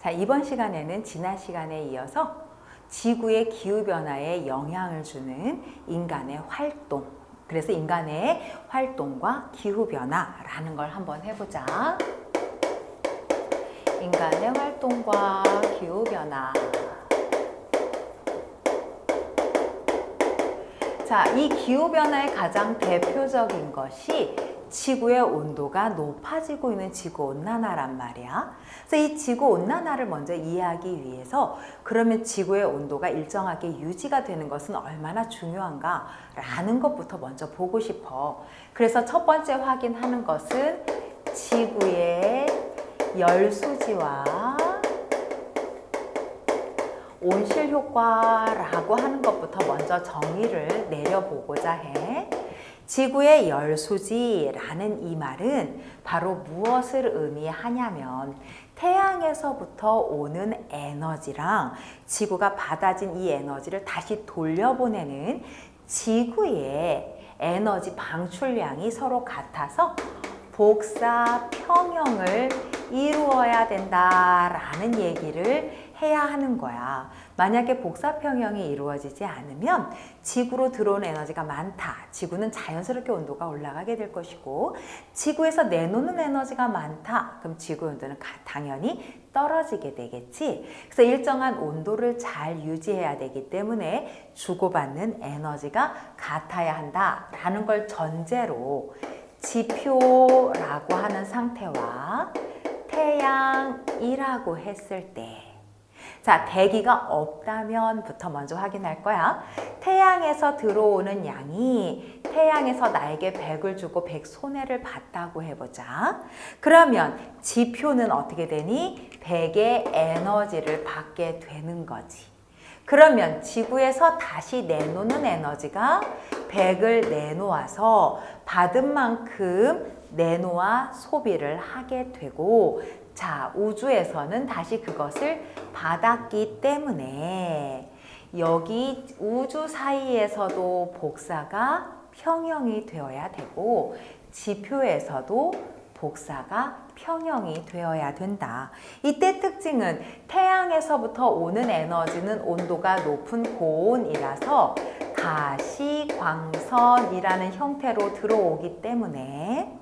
자, 이번 시간에는 지난 시간에 이어서 지구의 기후변화에 영향을 주는 인간의 활동, 그래서 인간의 활동과 기후변화라는 걸 한번 해보자. 인간의 활동과 기후변화. 자, 이 기후변화의 가장 대표적인 것이 지구의 온도가 높아지고 있는 지구온난화란 말이야. 그래서 이 지구온난화를 먼저 이해하기 위해서 그러면 지구의 온도가 일정하게 유지가 되는 것은 얼마나 중요한가라는 것부터 먼저 보고 싶어. 그래서 첫 번째 확인하는 것은 지구의 열수지와 온실효과라고 하는 것부터 먼저 정의를 내려보고자 해. 지구의 열수지라는 이 말은 바로 무엇을 의미하냐면 태양에서부터 오는 에너지랑 지구가 받아진 이 에너지를 다시 돌려보내는 지구의 에너지 방출량이 서로 같아서 복사 평형을 이루어야 된다라는 얘기를 해야 하는 거야. 만약에 복사 평형이 이루어지지 않으면 지구로 들어온 에너지가 많다. 지구는 자연스럽게 온도가 올라가게 될 것이고, 지구에서 내놓는 에너지가 많다. 그럼 지구 온도는 당연히 떨어지게 되겠지. 그래서 일정한 온도를 잘 유지해야 되기 때문에 주고받는 에너지가 같아야 한다라는 걸 전제로 지표라고 하는 상태와 태양이라고 했을 때, 자, 대기가 없다면부터 먼저 확인할 거야. 태양에서 들어오는 양이 태양에서 나에게 100을 주고 100 손해를 봤다고 해보자. 그러면 지표는 어떻게 되니? 100의 에너지를 받게 되는 거지. 그러면 지구에서 다시 내놓는 에너지가 100을 내놓아서 받은 만큼 내놓아 소비를 하게 되고, 자, 우주에서는 다시 그것을 받았기 때문에 여기 우주 사이에서도 복사가 평형이 되어야 되고 지표에서도 복사가 평형이 되어야 된다. 이때 특징은 태양에서부터 오는 에너지는 온도가 높은 고온이라서 가시광선이라는 형태로 들어오기 때문에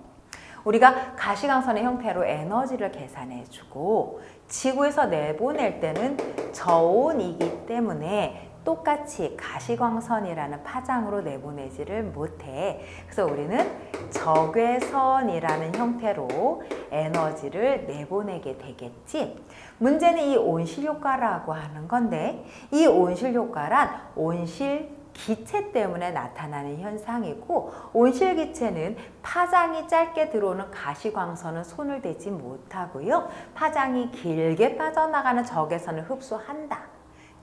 우리가 가시광선의 형태로 에너지를 계산해주고 지구에서 내보낼 때는 저온이기 때문에 똑같이 가시광선이라는 파장으로 내보내지를 못해. 그래서 우리는 적외선이라는 형태로 에너지를 내보내게 되겠지. 문제는 이 온실효과라고 하는 건데, 이 온실효과란 온실 기체 때문에 나타나는 현상이고, 온실기체는 파장이 짧게 들어오는 가시광선은 손을 대지 못하고요. 파장이 길게 빠져나가는 적외선을 흡수한다.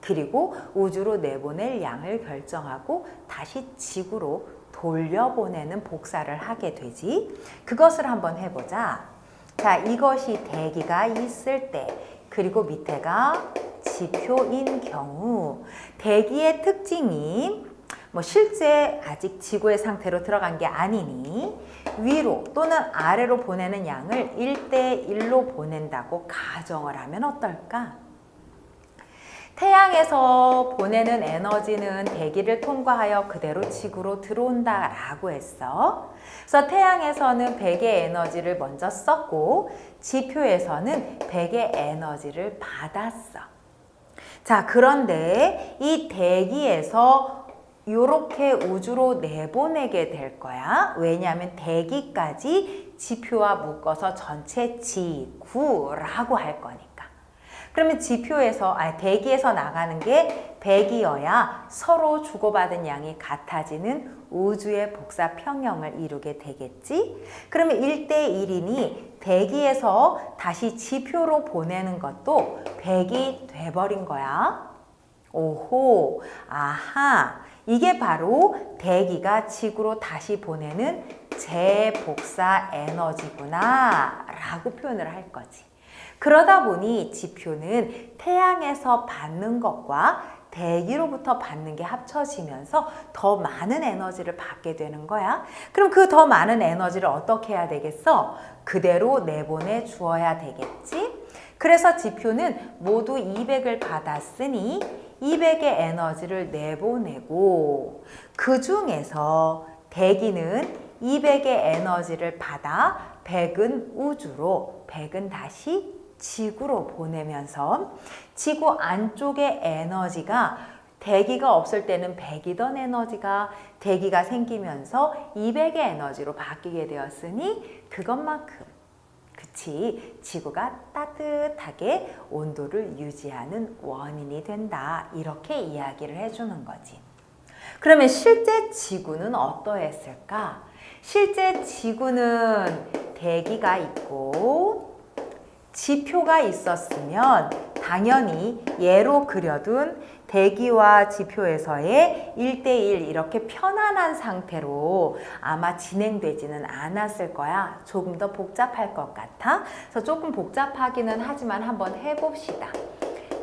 그리고 우주로 내보낼 양을 결정하고 다시 지구로 돌려보내는 복사를 하게 되지. 그것을 한번 해보자. 자, 이것이 대기가 있을 때, 그리고 밑에가 지표인 경우, 대기의 특징이 실제 아직 지구의 상태로 들어간 게 아니니 위로 또는 아래로 보내는 양을 1대1로 보낸다고 가정을 하면 어떨까? 태양에서 보내는 에너지는 대기를 통과하여 그대로 지구로 들어온다라고 했어. 그래서 태양에서는 100의 에너지를 먼저 썼고 지표에서는 100의 에너지를 받았어. 자, 그런데 이 대기에서 이렇게 우주로 내보내게 될 거야. 왜냐하면 대기까지 지표와 묶어서 전체 지구라고 할 거니까. 그러면 대기에서 나가는 게 100이어야 서로 주고받은 양이 같아지는 우주의 복사 평형을 이루게 되겠지. 그러면 1대1이니 대기에서 다시 지표로 보내는 것도 100이 돼버린 거야. 오호, 아하. 이게 바로 대기가 지구로 다시 보내는 재복사 에너지구나 라고 표현을 할 거지. 그러다 보니 지표는 태양에서 받는 것과 대기로부터 받는 게 합쳐지면서 더 많은 에너지를 받게 되는 거야. 그럼 그 더 많은 에너지를 어떻게 해야 되겠어? 그대로 내보내 주어야 되겠지? 그래서 지표는 모두 200을 받았으니 200의 에너지를 내보내고 그 중에서 대기는 200의 에너지를 받아 100은 우주로 100은 다시 지구로 보내면서 지구 안쪽의 에너지가 대기가 없을 때는 100이던 에너지가 대기가 생기면서 200의 에너지로 바뀌게 되었으니 그것만큼 그치 지구가 따뜻하게 온도를 유지하는 원인이 된다. 이렇게 이야기를 해주는 거지. 그러면 실제 지구는 어떠했을까? 실제 지구는 대기가 있고 지표가 있었으면 당연히 예로 그려둔 대기와 지표에서의 1대1 이렇게 편안한 상태로 아마 진행되지는 않았을 거야. 조금 더 복잡할 것 같아. 그래서 조금 복잡하기는 하지만 한번 해봅시다.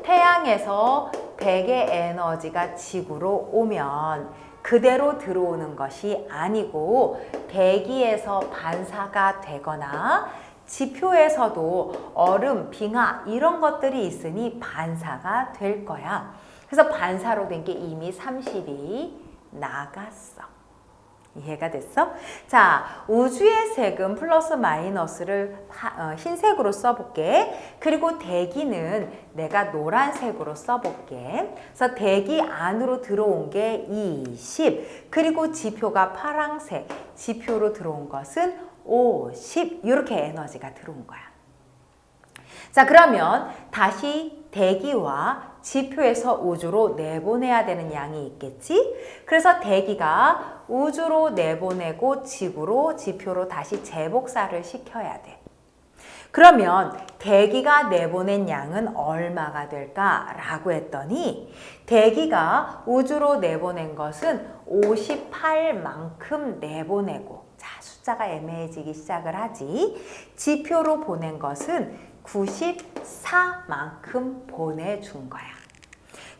태양에서 100의 에너지가 지구로 오면 그대로 들어오는 것이 아니고 대기에서 반사가 되거나 지표에서도 얼음, 빙하 이런 것들이 있으니 반사가 될 거야. 그래서 반사로 된 게 이미 30이 나갔어. 이해가 됐어? 자, 우주의 색은 플러스 마이너스를 흰색으로 써볼게. 그리고 대기는 내가 노란색으로 써볼게. 그래서 대기 안으로 들어온 게 20. 그리고 지표가 파란색. 지표로 들어온 것은 50. 이렇게 에너지가 들어온 거야. 자, 그러면 다시 대기와 지표에서 우주로 내보내야 되는 양이 있겠지? 그래서 대기가 우주로 내보내고 지구로, 지표로 다시 재복사를 시켜야 돼. 그러면 대기가 내보낸 양은 얼마가 될까라고 했더니 대기가 우주로 내보낸 것은 58만큼 내보내고 자, 숫자가 애매해지기 시작을 하지. 지표로 보낸 것은 94만큼 보내준 거야.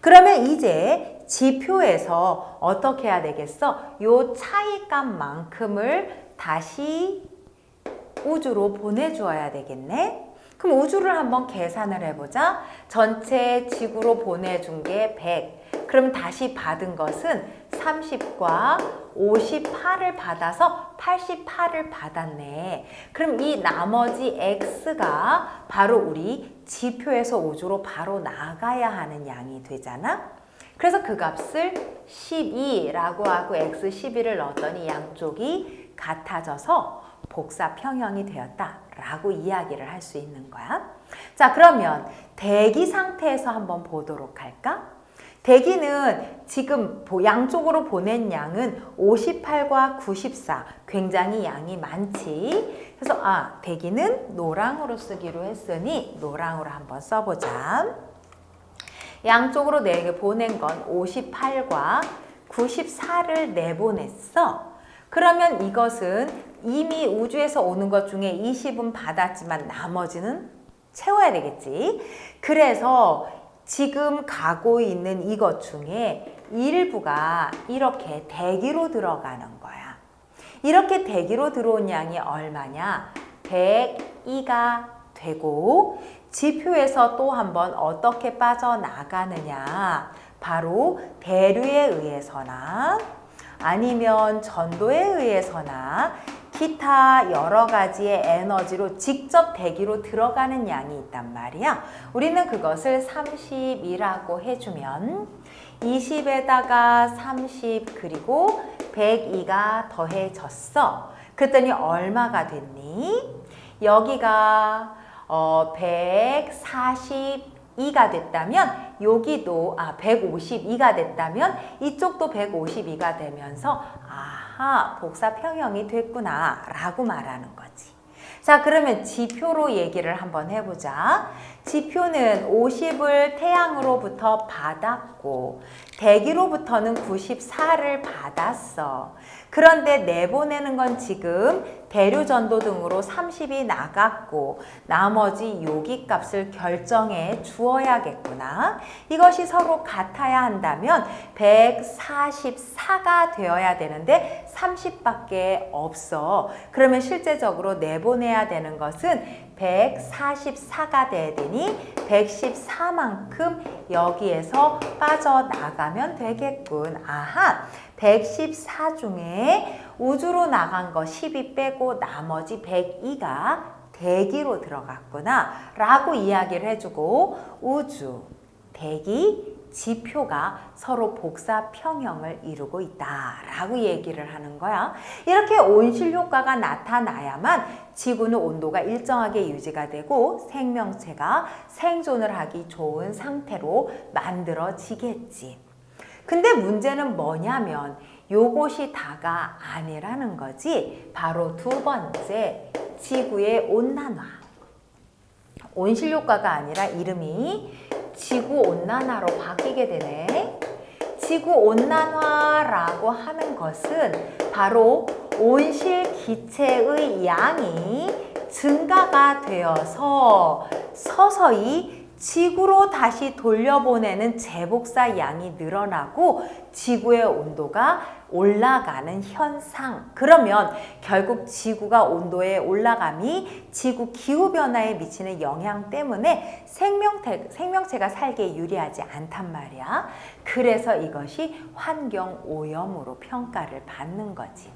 그러면 이제 지표에서 어떻게 해야 되겠어? 요 차이값만큼을 다시 우주로 보내주어야 되겠네? 그럼 우주를 한번 계산을 해보자. 전체 지구로 보내준 게 100. 그럼 다시 받은 것은 30과 58을 받아서 88을 받았네. 그럼 이 나머지 x가 바로 우리 지표에서 우주로 바로 나가야 하는 양이 되잖아. 그래서 그 값을 12라고 하고 x 12를 넣었더니 양쪽이 같아져서 복사 평형이 되었다라고 이야기를 할 수 있는 거야. 자, 그러면 대기 상태에서 한번 보도록 할까? 대기는 지금 양쪽으로 보낸 양은 58과 94. 굉장히 양이 많지. 그래서 대기는 노랑으로 쓰기로 했으니 노랑으로 한번 써보자. 양쪽으로 보낸 건 58과 94를 내보냈어. 그러면 이것은 이미 우주에서 오는 것 중에 20은 받았지만 나머지는 채워야 되겠지. 그래서 지금 가고 있는 이것 중에 일부가 이렇게 대기로 들어가는 거야. 이렇게 대기로 들어온 양이 얼마냐? 102가 되고 지표에서 또 한번 어떻게 빠져나가느냐? 바로 대류에 의해서나 아니면 전도에 의해서나 기타 여러 가지의 에너지로 직접 대기로 들어가는 양이 있단 말이야. 우리는 그것을 30이라고 해주면 20에다가 30 그리고 102가 더해졌어. 그랬더니 얼마가 됐니? 여기가 142가 됐다면 여기도 152가 됐다면 이쪽도 152가 되면서 복사 평형이 됐구나 라고 말하는 거지. 자, 그러면 지표로 얘기를 한번 해보자. 지표는 50을 태양으로부터 받았고 대기로부터는 94를 받았어. 그런데 내보내는 건 지금 대류 전도 등으로 30이 나갔고 나머지 요기값을 결정해 주어야겠구나. 이것이 서로 같아야 한다면 144가 되어야 되는데 30밖에 없어. 그러면 실제적으로 내보내야 되는 것은 144가 돼야 되니 114만큼 여기에서 빠져나가면 되겠군. 아하, 114 중에 우주로 나간 거 12 빼고 나머지 102가 대기로 들어갔구나 라고 이야기를 해주고 우주, 대기, 지표가 서로 복사 평형을 이루고 있다라고 얘기를 하는 거야. 이렇게 온실 효과가 나타나야만 지구는 온도가 일정하게 유지가 되고 생명체가 생존을 하기 좋은 상태로 만들어지겠지. 근데 문제는 뭐냐면 요것이 다가 아니라는 거지. 바로 두 번째, 지구의 온난화. 온실 효과가 아니라 이름이 지구온난화로 바뀌게 되네. 지구온난화라고 하는 것은 바로 온실 기체의 양이 증가가 되어서 서서히 지구로 다시 돌려보내는 재복사 양이 늘어나고 지구의 온도가 올라가는 현상. 그러면 결국 지구가 온도에 올라감이 지구 기후변화에 미치는 영향 때문에 생명체가 살기에 유리하지 않단 말이야. 그래서 이것이 환경오염으로 평가를 받는 거지.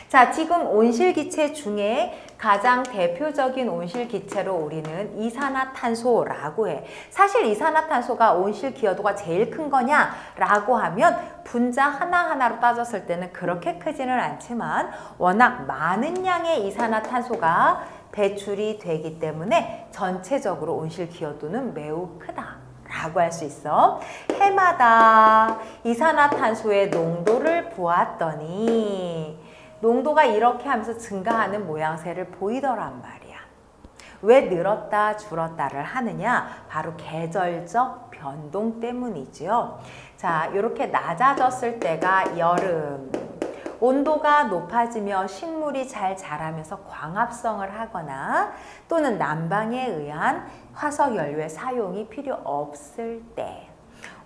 자, 지금 온실기체 중에 가장 대표적인 온실기체로 우리는 이산화탄소라고 해. 사실 이산화탄소가 온실 기여도가 제일 큰 거냐라고 하면 분자 하나하나로 따졌을 때는 그렇게 크지는 않지만 워낙 많은 양의 이산화탄소가 배출이 되기 때문에 전체적으로 온실 기여도는 매우 크다 라고 할 수 있어. 해마다 이산화탄소의 농도를 보았더니 농도가 이렇게 하면서 증가하는 모양새를 보이더란 말이야. 왜 늘었다 줄었다를 하느냐? 바로 계절적 변동 때문이지요. 자, 이렇게 낮아졌을 때가 여름. 온도가 높아지며 식물이 잘 자라면서 광합성을 하거나 또는 난방에 의한 화석 연료의 사용이 필요 없을 때.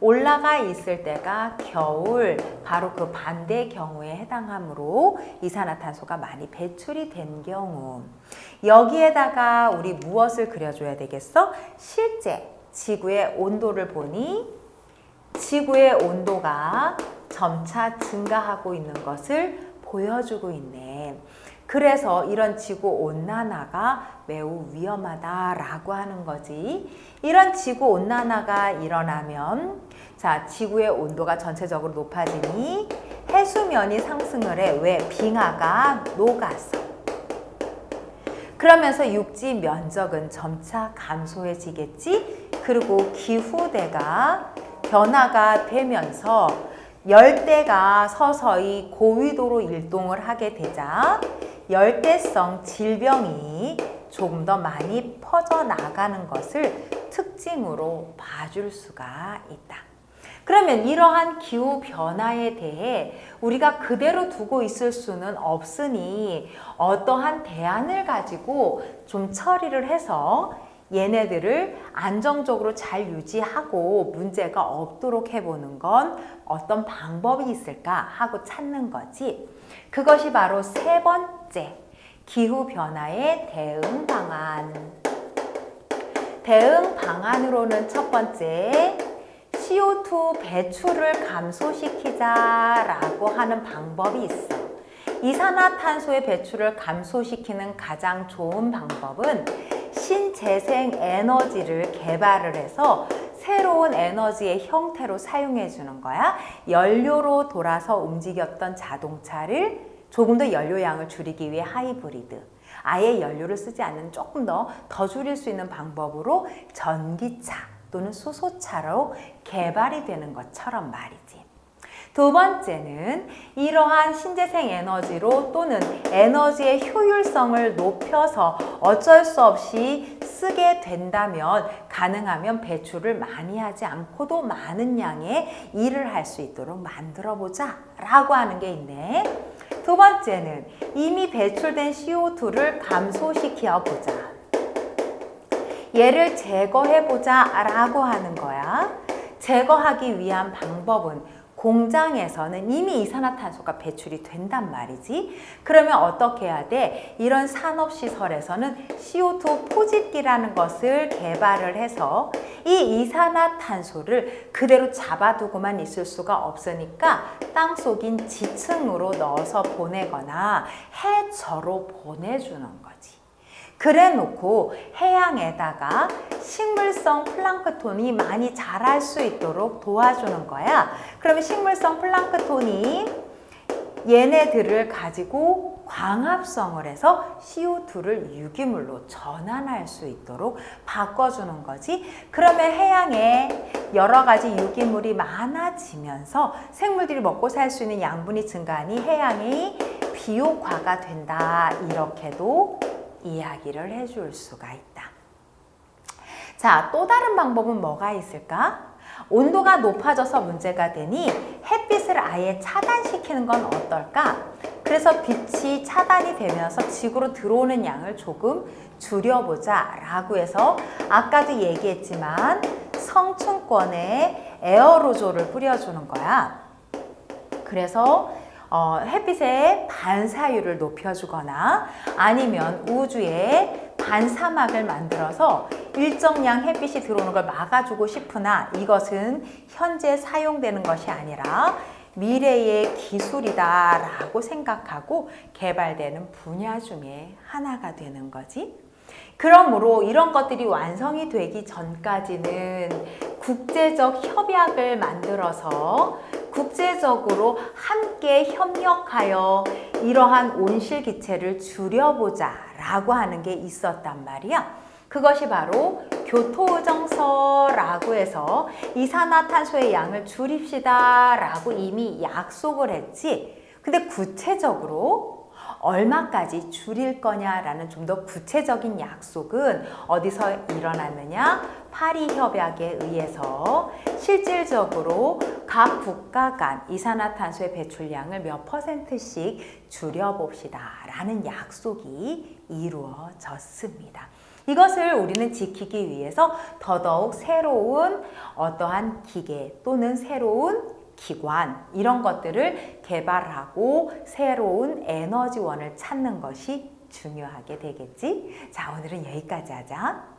올라가 있을 때가 겨울, 바로 그 반대 경우에 해당하므로 이산화탄소가 많이 배출이 된 경우. 여기에다가 우리 무엇을 그려줘야 되겠어? 실제 지구의 온도를 보니 지구의 온도가 점차 증가하고 있는 것을 보여주고 있네. 그래서 이런 지구온난화가 매우 위험하다라고 하는 거지. 이런 지구온난화가 일어나면 자, 지구의 온도가 전체적으로 높아지니 해수면이 상승을 해. 왜? 빙하가 녹아서. 그러면서 육지 면적은 점차 감소해지겠지. 그리고 기후대가 변화가 되면서 열대가 서서히 고위도로 일동을 하게 되자 열대성 질병이 조금 더 많이 퍼져나가는 것을 특징으로 봐줄 수가 있다. 그러면 이러한 기후 변화에 대해 우리가 그대로 두고 있을 수는 없으니 어떠한 대안을 가지고 좀 처리를 해서 얘네들을 안정적으로 잘 유지하고 문제가 없도록 해보는 건 어떤 방법이 있을까 하고 찾는 거지. 그것이 바로 세 번째, 기후변화의 대응 방안. 대응 방안으로는 첫 번째, CO2 배출을 감소시키자라고 하는 방법이 있어. 이산화탄소의 배출을 감소시키는 가장 좋은 방법은 신재생 에너지를 개발을 해서 새로운 에너지의 형태로 사용해 주는 거야. 연료로 돌아서 움직였던 자동차를 조금 더 연료량을 줄이기 위해 하이브리드, 아예 연료를 쓰지 않는 조금 더 줄일 수 있는 방법으로 전기차 또는 수소차로 개발이 되는 것처럼 말이지. 두 번째는 이러한 신재생 에너지로 또는 에너지의 효율성을 높여서 어쩔 수 없이 쓰게 된다면 가능하면 배출을 많이 하지 않고도 많은 양의 일을 할 수 있도록 만들어 보자 라고 하는 게 있네. 두 번째는 이미 배출된 CO2를 감소시켜 보자. 얘를 제거해 보자 라고 하는 거야. 제거하기 위한 방법은 공장에서는 이미 이산화탄소가 배출이 된단 말이지. 그러면 어떻게 해야 돼? 이런 산업시설에서는 CO2 포집기라는 것을 개발을 해서 이 이산화탄소를 그대로 잡아두고만 있을 수가 없으니까 땅속인 지층으로 넣어서 보내거나 해저로 보내주는 거지. 그래 놓고 해양에다가 식물성 플랑크톤이 많이 자랄 수 있도록 도와주는 거야. 그러면 식물성 플랑크톤이 얘네들을 가지고 광합성을 해서 CO2를 유기물로 전환할 수 있도록 바꿔주는 거지. 그러면 해양에 여러 가지 유기물이 많아지면서 생물들이 먹고 살 수 있는 양분이 증가하니 해양이 비옥화가 된다. 이렇게도 이야기를 해줄 수가 있다. 자, 또 다른 방법은 뭐가 있을까? 온도가 높아져서 문제가 되니 햇빛을 아예 차단시키는 건 어떨까? 그래서 빛이 차단이 되면서 지구로 들어오는 양을 조금 줄여보자 라고 해서 아까도 얘기했지만 성층권에 에어로졸을 뿌려주는 거야. 그래서 햇빛의 반사율을 높여주거나 아니면 우주에 반사막을 만들어서 일정량 햇빛이 들어오는 걸 막아주고 싶으나 이것은 현재 사용되는 것이 아니라 미래의 기술이다 라고 생각하고 개발되는 분야 중에 하나가 되는 거지. 그러므로 이런 것들이 완성이 되기 전까지는 국제적 협약을 만들어서 국제적으로 함께 협력하여 이러한 온실기체를 줄여보자 라고 하는 게 있었단 말이야. 그것이 바로 교토의정서라고 해서 이산화탄소의 양을 줄입시다 라고 이미 약속을 했지. 근데 구체적으로 얼마까지 줄일 거냐라는 좀 더 구체적인 약속은 어디서 일어났느냐? 파리 협약에 의해서 실질적으로 각 국가 간 이산화탄소의 배출량을 몇 %씩 줄여봅시다 라는 약속이 이루어졌습니다. 이것을 우리는 지키기 위해서 더더욱 새로운 어떠한 기계 또는 새로운 기관 이런 것들을 개발하고 새로운 에너지원을 찾는 것이 중요하게 되겠지? 자, 오늘은 여기까지 하자.